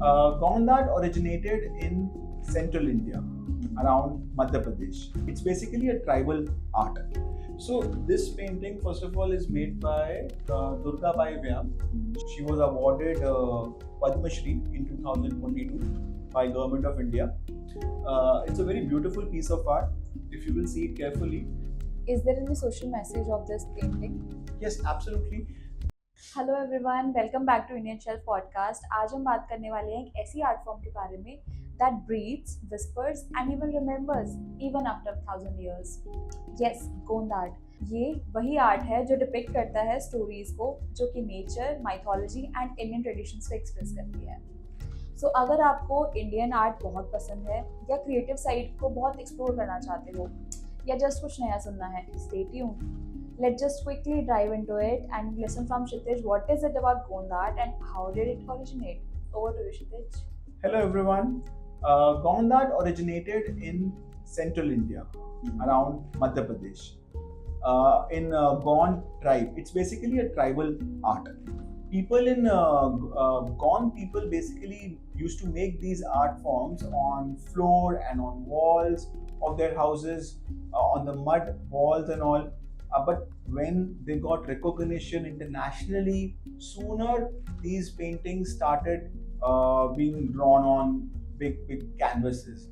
Gondat originated in central India, around Madhya Pradesh. It's basically a tribal art. So this painting, first of all, is made by Durga Bai Vyam. She was awarded Padma Shri in 2022 by Government of India. It's a very beautiful piece of art. If you will see it carefully. Is there any social message of this painting? Yes, absolutely. Hello everyone, welcome back to Indian shelf podcast. आज हम बात करने वाले हैं एक ऐसी art form के बारे में that breathes, whispers and even remembers even after 1000 years. Yes, Gond art. ये वही आर्ट है जो डिपिक्ट करता है स्टोरीज को, जो कि nature, mythology and Indian traditions को एक्सप्रेस करती है। सो अगर आपको इंडियन आर्ट बहुत पसंद है या क्रिएटिव साइड को बहुत एक्सप्लोर करना चाहते हो या जस्ट कुछ नया सुनना है, stay tuned. Let's just quickly dive into it and listen from Kshitij. What is it about Gond art and how did it originate? Over to you, Kshitij. Hello everyone. Gond art originated in central India, around Madhya Pradesh. In Gond tribe, it's basically a tribal art. People in Gond people basically used to make these art forms on floor and on walls of their houses, on the mud walls and all. But when they got recognition internationally, sooner these paintings started being drawn on big canvases.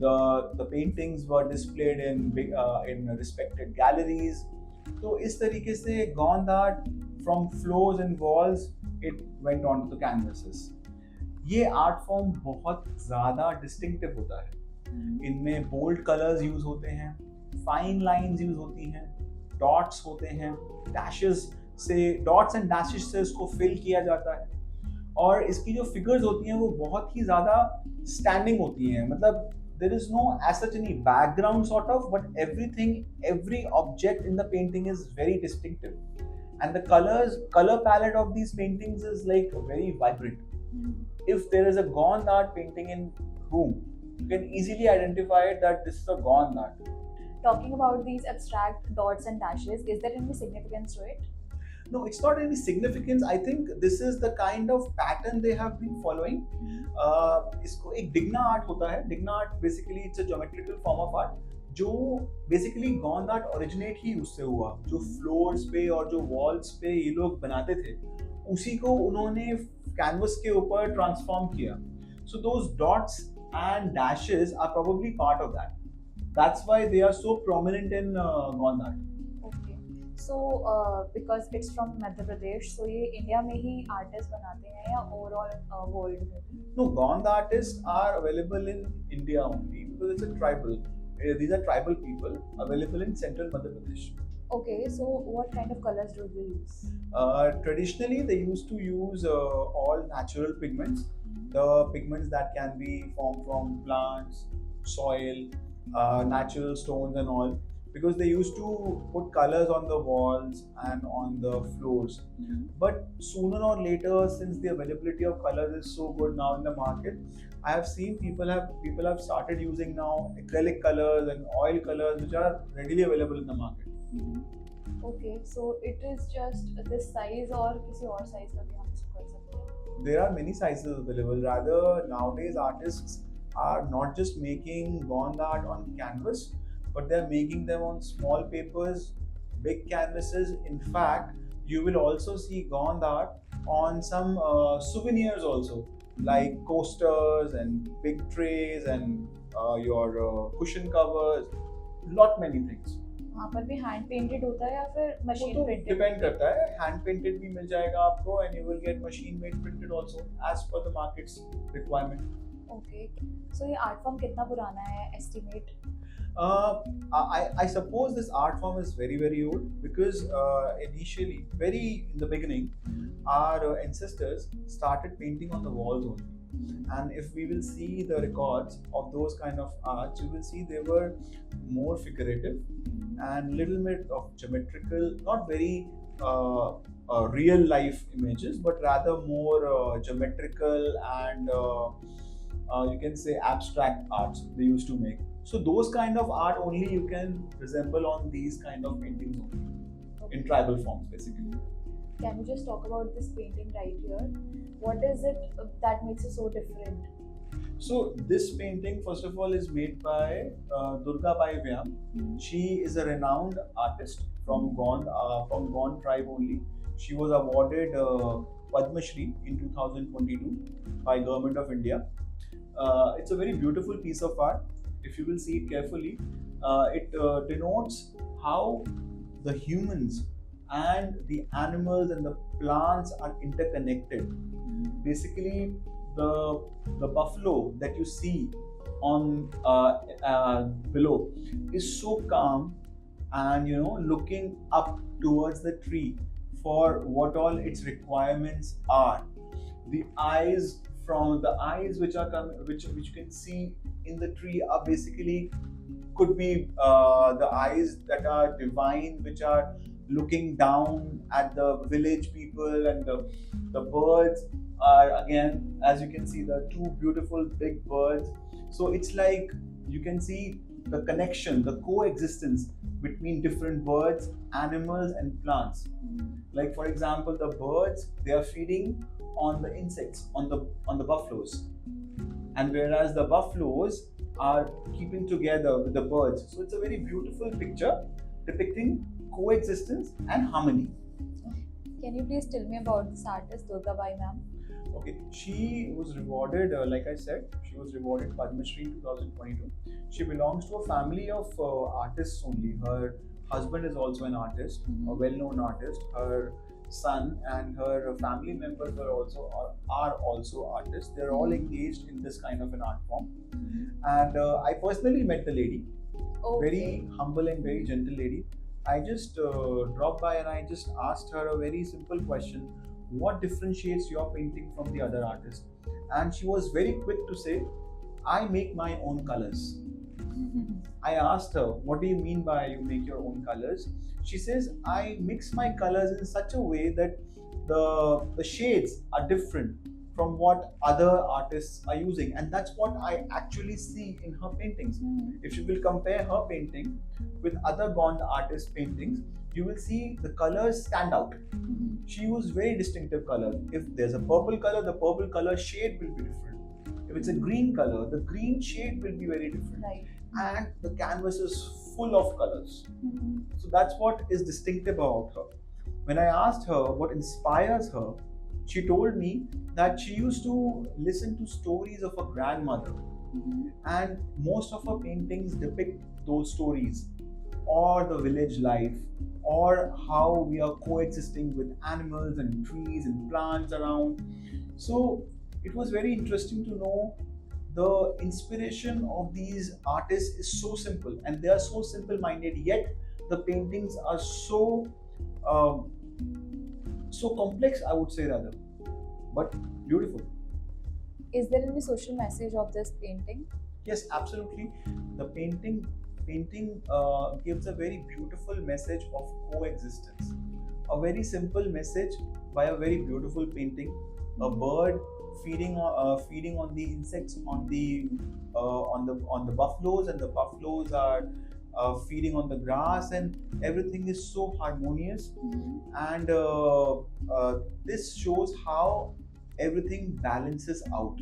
The paintings were displayed in respected galleries. So इस तरीके से Gond art from floors and walls it went on to the canvases. ये art form बहुत ज़्यादा distinctive होता है। इनमें bold colours use होते हैं, फाइन लाइंस यूज होती हैं, डॉट्स होते हैं, डॉट्स एंड डैशेस से इसको फिल किया जाता है। और इसकी जो फिगर्स होती हैं वो बहुत ही ज़्यादा स्टैंडिंग होती हैं। मतलब there is no as such any background sort of, but every object in the painting is very distinctive, and the color palette of these paintings is like very vibrant. If there is a Gond art painting in room, you can easily identify that this is a Gond art. Talking about these abstract dots and dashes, is there any significance to it? No, it's not any significance. I think this is the kind of pattern they have been following. इसको एक डिग्ना art होता है। Digna art basically it's a geometrical form of art, जो basically Gond art originate ही उससे हुआ। जो floors पे और जो वॉल्स पे ये लोग बनाते थे, उसी को उन्होंने कैनवस के ऊपर ट्रांसफॉर्म किया। So those dots and dashes are probably part of that. That's why they are so prominent in Gond art. Okay. So because it's from Madhya Pradesh, so ये इंडिया में ही आर्टिस्ट बनाते हैं या overall world में भी? No, Gond artists are available in India only because it's a tribal. These are tribal people available in central Madhya Pradesh. Okay, so what kind of colors do they use? Traditionally, they used to use all natural pigments. The pigments that can be formed from plants, soil, natural stones and all, because they used to put colors on the walls and on the floors. But sooner or later, since the availability of colors is so good now in the market, I have seen people have started using now acrylic colors and oil colors which are readily available in the market. Okay, so it is just this size or किसी और size का भी हम इसको कर सकते हैं? There are many sizes available. Rather, nowadays artists are not just making Gond art on canvas, but they're making them on small papers, big canvases. In fact, you will also see Gond art on some souvenirs also, like coasters and big trays and your cushion covers, lot many things. वहाँ पर भी hand painted होता है या फिर machine printed? Depend करता है। Hand painted भी मिल जाएगा आपको, and you will get machine made printed also as per the market's requirement. Okay, so ये आर्ट फॉर्म कितना पुराना है, estimate? I suppose this art form is very old because initially, very in the beginning, our ancestors started painting on the walls only. And if we will see the records of those kind of arts, you will see they were more figurative and little bit of geometrical, not very real life images, but rather more geometrical and you can say abstract arts they used to make. So those kind of art only you can resemble on these kind of paintings only, in tribal forms basically. Can you just talk about this painting right here? What is it that makes it so different? So this painting, first of all, is made by Durga Bai Vyam. She is a renowned artist from Gond tribe only. She was awarded Padma Shri in 2022 by Government of India. It's a very beautiful piece of art. If you will see it carefully, it denotes how the humans and the animals and the plants are interconnected. Basically, the the buffalo that you see on below is so calm and looking up towards the tree for what all its requirements are. The eyes from the eyes which are which you can see in the tree are basically could be the eyes that are divine, which are looking down at the village people, and the birds are again, as you can see, the two beautiful big birds. So it's like you can see the connection, the coexistence between different birds, animals, and plants. Like for example, the birds, they are feeding on the insects, on the buffaloes, and whereas the buffaloes are keeping together with the birds. So it's a very beautiful picture depicting coexistence and harmony. Can you please tell me about this artist, Durga Bai ma'am? Okay, she was rewarded, like I said, she was rewarded Padma Shri in 2022. She belongs to a family of artists only. Her husband is also an artist, a well-known artist. Her son and her family members are also artists. They're all engaged in this kind of an art form. And I personally met the lady, very humble and very gentle lady. I just dropped by and I just asked her a very simple question: what differentiates your painting from the other artist? And she was very quick to say, I make my own colors. I asked her, what do you mean by you make your own colors? She says, I mix my colors in such a way that the shades are different from what other artists are using. And that's what I actually see in her paintings. If you will compare her painting with other Gond artists' paintings, you will see the colors stand out. She used very distinctive colors. If there's a purple color, the purple color shade will be different. If it's a green color, the green shade will be very different. Right. And the canvas is full of colors. So that's what is distinctive about her. When I asked her what inspires her, she told me that she used to listen to stories of her grandmother. And most of her paintings depict those stories, or the village life, or how we are coexisting with animals and trees and plants around. So it was very interesting to know the inspiration of these artists is so simple, and they are so simple minded, yet the paintings are so complex, I would say, rather, but beautiful. Is there any social message of this painting? Yes, absolutely. The painting gives a very beautiful message of coexistence. A very simple message by a very beautiful painting. A bird feeding on the insects on the buffaloes, and the buffaloes are feeding on the grass, and everything is so harmonious. And this shows how everything balances out,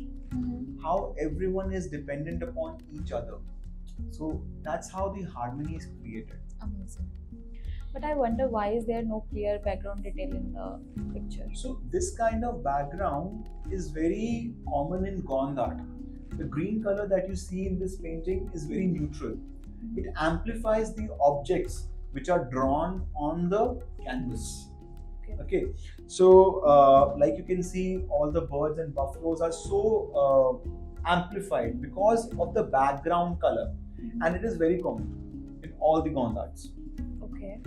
how everyone is dependent upon each other. So that's how the harmony is created. Amazing. But I wonder, why is there no clear background detail in the picture? So this kind of background is very common in Gond art. The green color that you see in this painting is very neutral. It amplifies the objects which are drawn on the canvas. Okay, so like you can see, all the birds and buffaloes are so amplified because of the background color, and it is very common in all the Gond arts. Okay.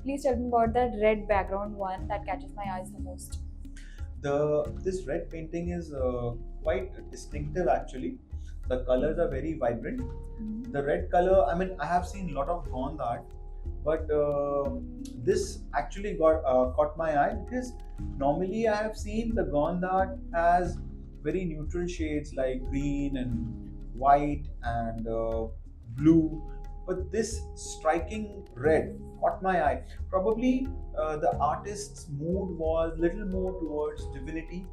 Please tell me about that red background one that catches my eyes the most. This red painting is quite distinctive actually. The colors are very vibrant. The red color, I mean, I have seen a lot of Gond art, but this actually caught my eye because normally I have seen the Gond art has very neutral shades like green and white and blue, but this striking red caught my eye. Probably the artist's mood was little more towards divinity,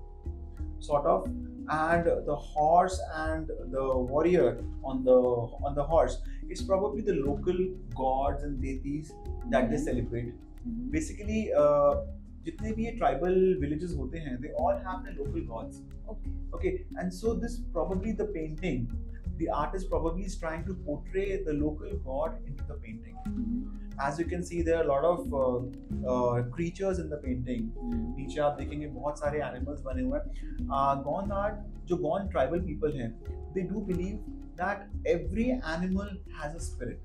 sort of, and the horse and the warrior on the horse is probably the local gods and deities that they celebrate. Basically, जितने भी ये tribal villages होते हैं, they all have their local gods. Okay. Okay, and so this probably the painting, the artist probably is trying to portray the local god into the painting. As you can see, there are a lot of creatures in the painting. नीचे आप देखेंगे बहुत सारे animals बने हुए हैं. Gond art, जो Gond tribal people हैं, they do believe that every animal has a spirit.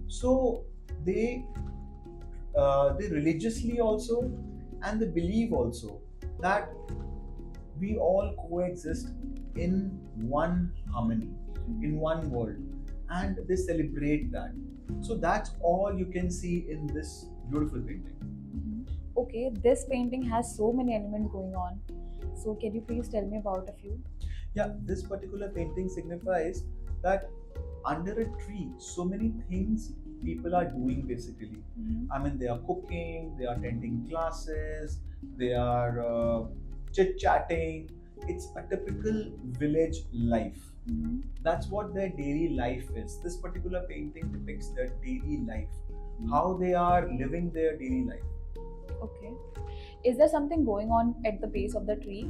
So they religiously also, and they believe also that we all coexist in one harmony, in one world, and they celebrate that. So that's all you can see in this beautiful painting. Okay, this painting has so many elements going on. So can you please tell me about a few? Yeah, this particular painting signifies that under a tree, so many things people are doing basically. I mean, they are cooking, they are attending classes, they are chit-chatting. It's a typical village life. That's what their daily life is. This particular painting depicts their daily life, how they are living their daily life. Okay. Is there something going on at the base of the tree?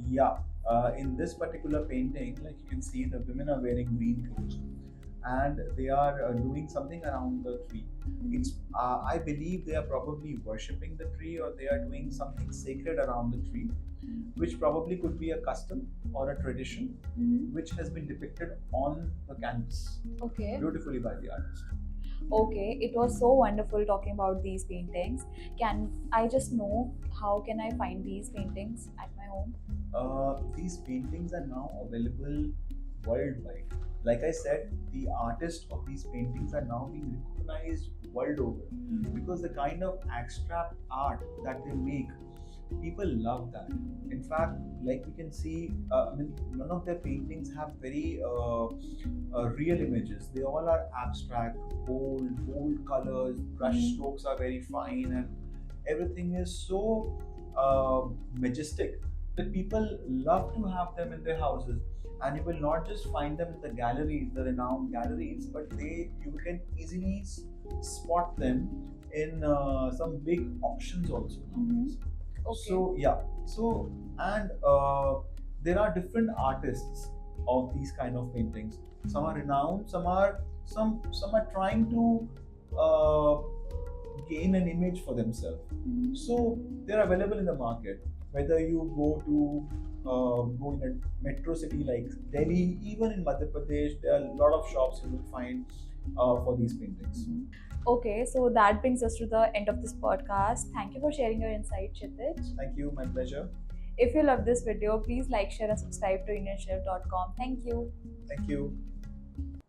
Yeah, in this particular painting, like you can see, the women are wearing green clothes and they are doing something around the tree. It's I believe they are probably worshipping the tree, or they are doing something sacred around the tree, which probably could be a custom or a tradition which has been depicted on the canvas Okay. beautifully by the artist. Okay, it was so wonderful talking about these paintings. Can I just know how can I find these paintings at my home? These paintings are now available worldwide. Like I said, the artists of these paintings are now being recognized world over because the kind of abstract art that they make, people love that. In fact, like we can see, I mean, none of their paintings have very real images. They all are abstract, bold colors, brush strokes are very fine, and everything is so majestic that people love to have them in their houses. And you will not just find them in the galleries, the renowned galleries, but you can easily spot them in some big auctions also. Okay. So yeah, so and there are different artists of these kind of paintings. Some are renowned, some are trying to gain an image for themselves. So they're available in the market. Whether you go in a metro city like Delhi, even in Madhya Pradesh, there are a lot of shops you will find for these paintings. Okay, so that brings us to the end of this podcast. Thank you for sharing your insight, Kshitij. Thank you, my pleasure. If you love this video, please like, share, and subscribe to IndianShelf.com. Thank you. Thank you.